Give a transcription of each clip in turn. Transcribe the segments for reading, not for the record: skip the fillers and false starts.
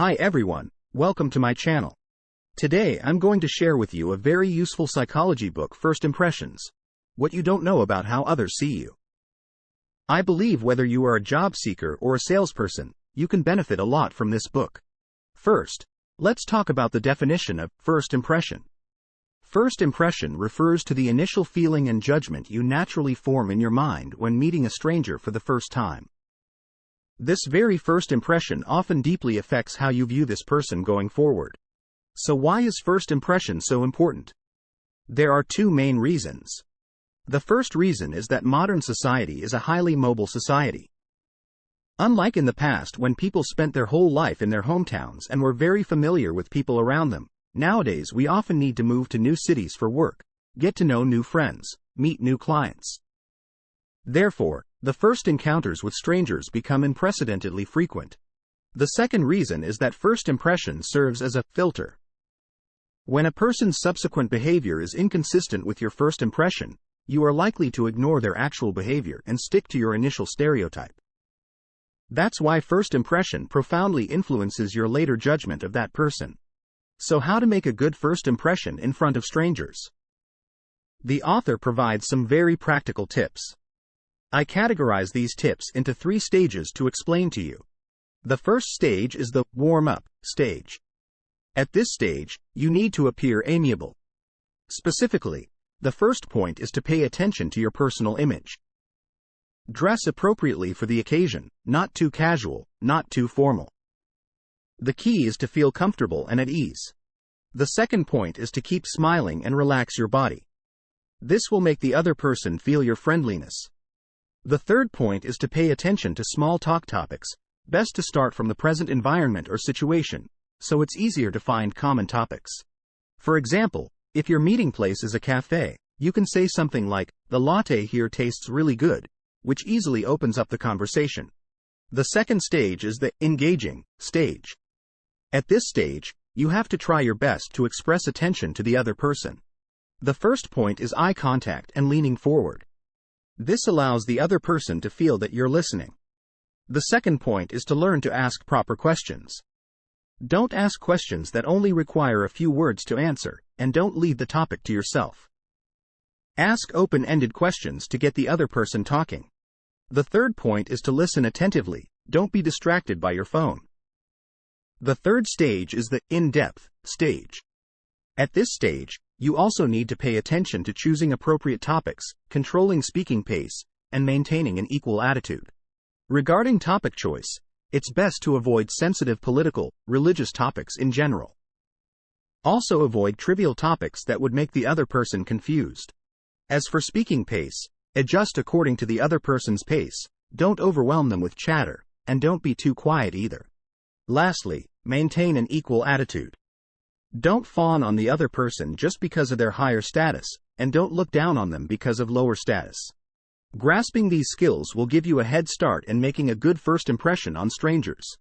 Hi everyone, welcome to my channel. Today I'm going to share with you a very useful psychology book, First Impressions. What you don't know about how others see you. I believe whether you are a job seeker or a salesperson, you can benefit a lot from this book. First, let's talk about the definition of first impression. First impression refers to the initial feeling and judgment you naturally form in your mind when meeting a stranger for the first time. This very first impression often deeply affects how you view this person going forward. So why is first impression so important? There are two main reasons. The first reason is that modern society is a highly mobile society. Unlike in the past when people spent their whole life in their hometowns and were very familiar with people around them, nowadays we often need to move to new cities for work, get to know new friends, meet new clients. Therefore, the first encounters with strangers become unprecedentedly frequent. The second reason is that first impression serves as a filter. When a person's subsequent behavior is inconsistent with your first impression, you are likely to ignore their actual behavior and stick to your initial stereotype. That's why first impression profoundly influences your later judgment of that person. So how to make a good first impression in front of strangers? The author provides some very practical tips. I categorize these tips into 3 stages to explain to you. The first stage is the warm-up stage. At this stage, you need to appear amiable. Specifically, the first point is to pay attention to your personal image. Dress appropriately for the occasion, not too casual, not too formal. The key is to feel comfortable and at ease. The second point is to keep smiling and relax your body. This will make the other person feel your friendliness. The third point is to pay attention to small talk topics, best to start from the present environment or situation, so it's easier to find common topics. For example, if your meeting place is a cafe, you can say something like, "The latte here tastes really good," which easily opens up the conversation. The second stage is the engaging stage. At this stage, you have to try your best to express attention to the other person. The first point is eye contact and leaning forward. This allows the other person to feel that you're listening. The second point is to learn to ask proper questions. Don't ask questions that only require a few words to answer, and don't leave the topic to yourself. Ask open-ended questions to get the other person talking. The third point is to listen attentively, don't be distracted by your phone. The third stage is the in-depth stage. At this stage, you also need to pay attention to choosing appropriate topics, controlling speaking pace, and maintaining an equal attitude. Regarding topic choice, it's best to avoid sensitive political, religious topics in general. Also avoid trivial topics that would make the other person confused. As for speaking pace, adjust according to the other person's pace, don't overwhelm them with chatter, and don't be too quiet either. Lastly, maintain an equal attitude. Don't fawn on the other person just because of their higher status, and don't look down on them because of lower status. Grasping these skills will give you a head start in making a good first impression on strangers.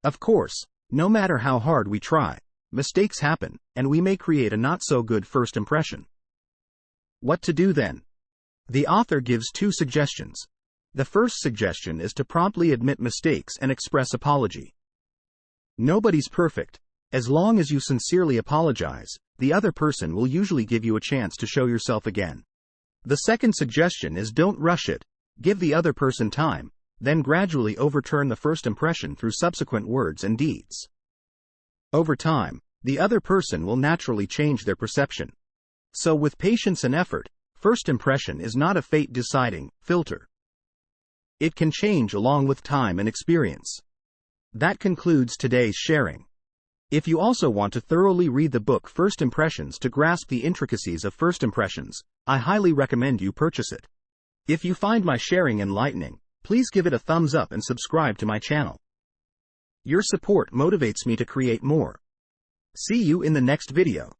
Of course, no matter how hard we try, mistakes happen, and we may create a not-so-good first impression. What to do then? The author gives 2 suggestions. The first suggestion is to promptly admit mistakes and express apology. Nobody's perfect. As long as you sincerely apologize, the other person will usually give you a chance to show yourself again. The second suggestion is don't rush it, give the other person time, then gradually overturn the first impression through subsequent words and deeds. Over time, the other person will naturally change their perception. So with patience and effort, first impression is not a fate-deciding filter. It can change along with time and experience. That concludes today's sharing. If you also want to thoroughly read the book First Impressions to grasp the intricacies of first impressions, I highly recommend you purchase it. If you find my sharing enlightening, please give it a thumbs up and subscribe to my channel. Your support motivates me to create more. See you in the next video.